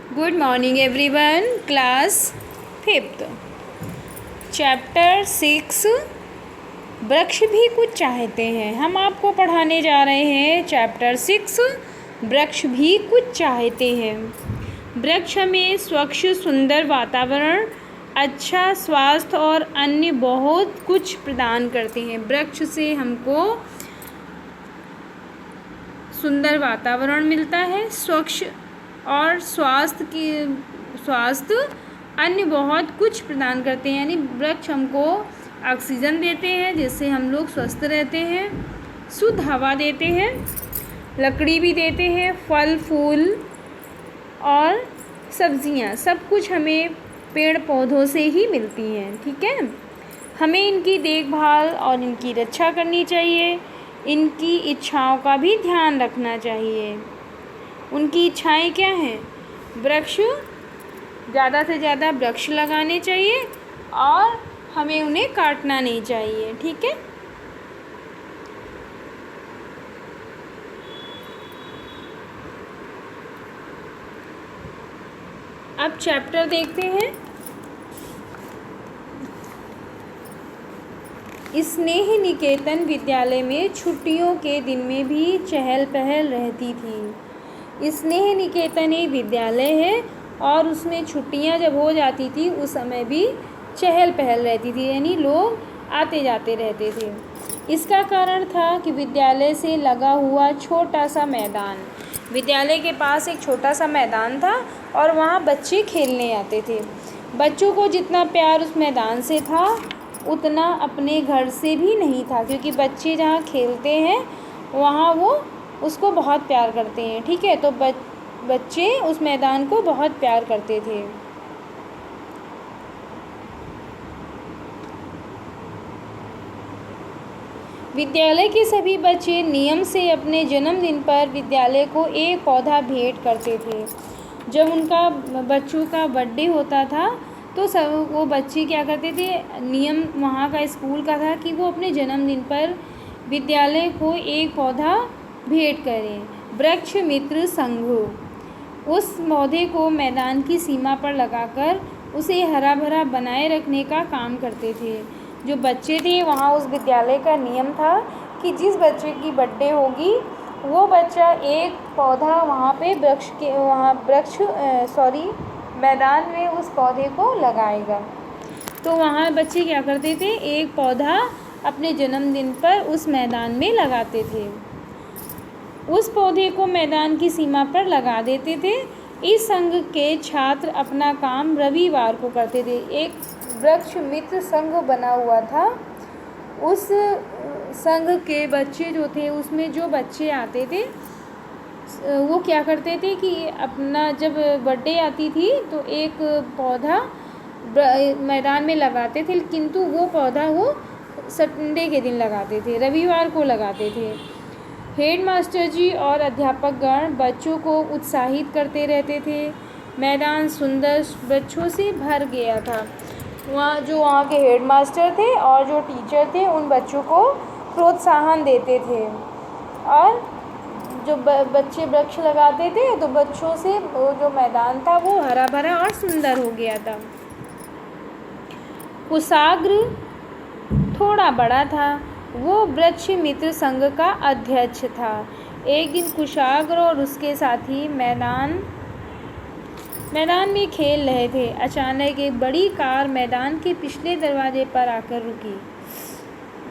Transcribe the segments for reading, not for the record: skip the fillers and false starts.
Good morning everyone. Class 5th chapter 6 वृक्ष भी कुछ चाहते हैं। हम आपको पढ़ाने जा रहे हैं चैप्टर 6 वृक्ष भी कुछ चाहते हैं। वृक्ष हमें स्वच्छ सुंदर वातावरण, अच्छा स्वास्थ्य और अन्य बहुत कुछ प्रदान करते हैं। वृक्ष से हमको सुंदर वातावरण मिलता है, स्वच्छ और स्वास्थ्य अन्य बहुत कुछ प्रदान करते हैं। यानी वृक्ष हमको ऑक्सीजन देते हैं जिससे हम लोग स्वस्थ रहते हैं, शुद्ध हवा देते हैं, लकड़ी भी देते हैं, फल फूल और सब्जियां, सब कुछ हमें पेड़ पौधों से ही मिलती हैं। ठीक है, हमें इनकी देखभाल और इनकी रक्षा करनी चाहिए। इनकी इच्छाओं का भी ध्यान रखना चाहिए। उनकी इच्छाएं क्या हैं? वृक्ष, ज़्यादा से ज़्यादा वृक्ष लगाने चाहिए और हमें उन्हें काटना नहीं चाहिए। ठीक है, अब चैप्टर देखते हैं। स्नेह निकेतन विद्यालय में छुट्टियों के दिन में भी चहल पहल रहती थी। स्नेह निकेतन एक विद्यालय है और उसमें छुट्टियां जब हो जाती थी उस समय भी चहल पहल रहती थी, यानी लोग आते जाते रहते थे। इसका कारण था कि विद्यालय से लगा हुआ छोटा सा मैदान, विद्यालय के पास एक छोटा सा मैदान था और वहाँ बच्चे खेलने आते थे। बच्चों को जितना प्यार उस मैदान से था उतना अपने घर से भी नहीं था, क्योंकि बच्चे जहाँ खेलते हैं वहाँ वो उसको बहुत प्यार करते हैं। ठीक है, तो बच्चे उस मैदान को बहुत प्यार करते थे। विद्यालय के सभी बच्चे नियम से अपने जन्मदिन पर विद्यालय को एक पौधा भेंट करते थे। जब उनका बच्चों का बर्थडे होता था तो सब वो बच्चे क्या करते थे, नियम वहाँ का स्कूल का था कि वो अपने जन्मदिन पर विद्यालय को एक पौधा भेंट करें। वृक्ष मित्र संघ उस पौधे को मैदान की सीमा पर लगाकर उसे हरा भरा बनाए रखने का काम करते थे। जो बच्चे थे वहाँ उस विद्यालय का नियम था कि जिस बच्चे की बर्थडे होगी वो बच्चा एक पौधा वहाँ पे मैदान में उस पौधे को लगाएगा। तो वहाँ बच्चे क्या करते थे, एक पौधा अपने जन्मदिन पर उस मैदान में लगाते थे। उस पौधे को मैदान की सीमा पर लगा देते थे। इस संघ के छात्र अपना काम रविवार को करते थे। एक वृक्ष मित्र संघ बना हुआ था। उस संघ के बच्चे जो थे, उसमें जो बच्चे आते थे वो क्या करते थे कि अपना जब बर्थडे आती थी तो एक पौधा मैदान में लगाते थे, किंतु वो पौधा वो संडे के दिन लगाते थे, रविवार को लगाते थे। हेडमास्टर जी और अध्यापकगण बच्चों को उत्साहित करते रहते थे। मैदान सुंदर बच्चों से भर गया था। वहाँ के हेडमास्टर थे और जो टीचर थे उन बच्चों को प्रोत्साहन देते थे और जो बच्चे वृक्ष लगाते थे तो बच्चों से वो जो मैदान था वो हरा भरा और सुंदर हो गया था। कुशाग्र थोड़ा बड़ा था, वो वृक्ष मित्र संघ का अध्यक्ष था। एक दिन कुशाग्र और उसके साथी मैदान में खेल रहे थे। अचानक एक बड़ी कार मैदान के पिछले दरवाजे पर आकर रुकी।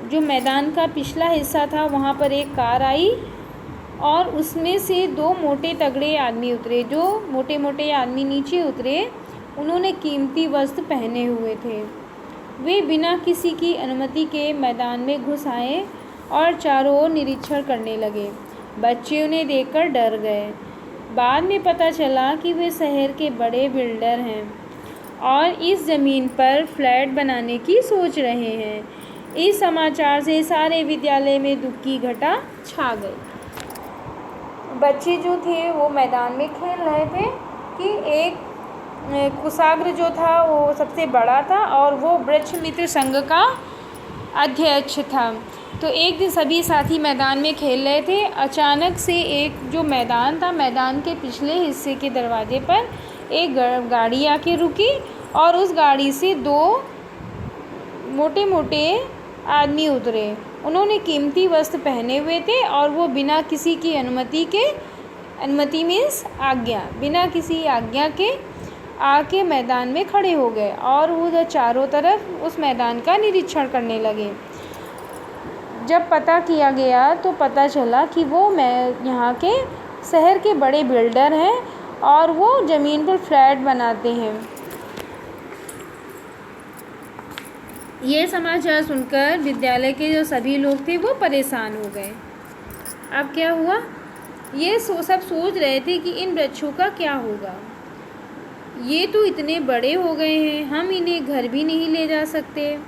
जो मैदान का पिछला हिस्सा था वहाँ पर एक कार आई और उसमें से दो मोटे तगड़े आदमी उतरे। जो मोटे मोटे आदमी नीचे उतरे उन्होंने कीमती वस्त्र पहने हुए थे। वे बिना किसी की अनुमति के मैदान में घुस आए और चारों ओर निरीक्षण करने लगे। बच्चे उन्हें देखकर डर गए। बाद में पता चला कि वे शहर के बड़े बिल्डर हैं और इस ज़मीन पर फ्लैट बनाने की सोच रहे हैं। इस समाचार से सारे विद्यालय में दुख की घटा छा गई। बच्चे जो थे वो मैदान में खेल रहे थे कि एक कुशाग्र जो था वो सबसे बड़ा था और वो वृक्ष मित्र संघ का अध्यक्ष था। तो एक दिन सभी साथी मैदान में खेल रहे थे। अचानक से एक जो मैदान था, मैदान के पिछले हिस्से के दरवाजे पर एक गाड़ी आके रुकी और उस गाड़ी से 2 मोटे मोटे आदमी उतरे। उन्होंने कीमती वस्त्र पहने हुए थे और वो बिना किसी की अनुमति मीन्स आज्ञा, बिना किसी आज्ञा के आके मैदान में खड़े हो गए और वो चारों तरफ उस मैदान का निरीक्षण करने लगे। जब पता किया गया तो पता चला कि वो यहाँ के शहर के बड़े बिल्डर हैं और वो ज़मीन पर फ्लैट बनाते हैं। ये समाचार सुनकर विद्यालय के जो सभी लोग थे वो परेशान हो गए। अब क्या हुआ, ये सब सोच रहे थे कि इन वृक्षों का क्या होगा। ये तो इतने बड़े हो गए हैं, हम इन्हें घर भी नहीं ले जा सकते।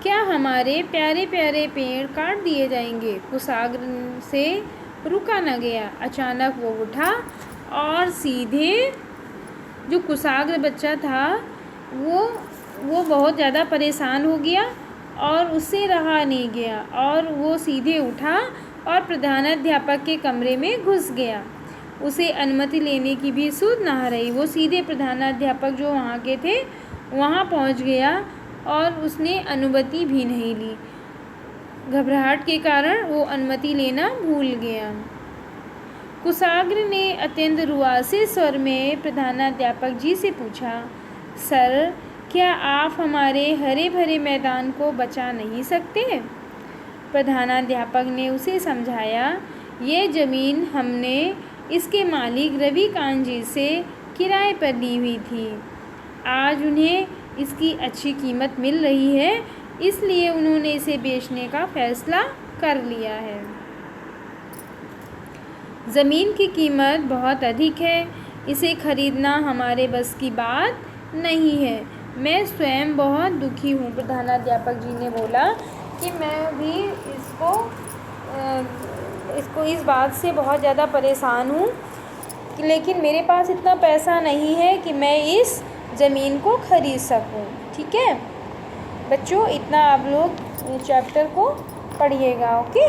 क्या हमारे प्यारे प्यारे पेड़ काट दिए जाएंगे। कुशाग्र से रुका न गया। अचानक वो उठा और सीधे जो कुशाग्र बच्चा था वो बहुत ज़्यादा परेशान हो गया और उससे रहा नहीं गया और वो सीधे उठा और प्रधानाध्यापक के कमरे में घुस गया। उसे अनुमति लेने की भी सुध ना रही। वो सीधे प्रधानाध्यापक जो वहाँ के थे वहाँ पहुँच गया और उसने अनुमति भी नहीं ली। घबराहट के कारण वो अनुमति लेना भूल गया। कुशाग्र ने अत्यंत रुआसे स्वर में प्रधानाध्यापक जी से पूछा, सर, क्या आप हमारे हरे भरे मैदान को बचा नहीं सकते। प्रधानाध्यापक ने उसे समझाया, ये ज़मीन हमने इसके मालिक रविकांत जी से किराए पर ली हुई थी। आज उन्हें इसकी अच्छी कीमत मिल रही है, इसलिए उन्होंने इसे बेचने का फैसला कर लिया है। ज़मीन की कीमत बहुत अधिक है, इसे खरीदना हमारे बस की बात नहीं है। मैं स्वयं बहुत दुखी हूँ। प्रधानाध्यापक जी ने बोला कि मैं भी इसको इस बात से बहुत ज़्यादा परेशान हूँ, लेकिन मेरे पास इतना पैसा नहीं है कि मैं इस ज़मीन को खरीद सकूँ। ठीक है बच्चों, इतना आप लोग चैप्टर को पढ़िएगा। ओके।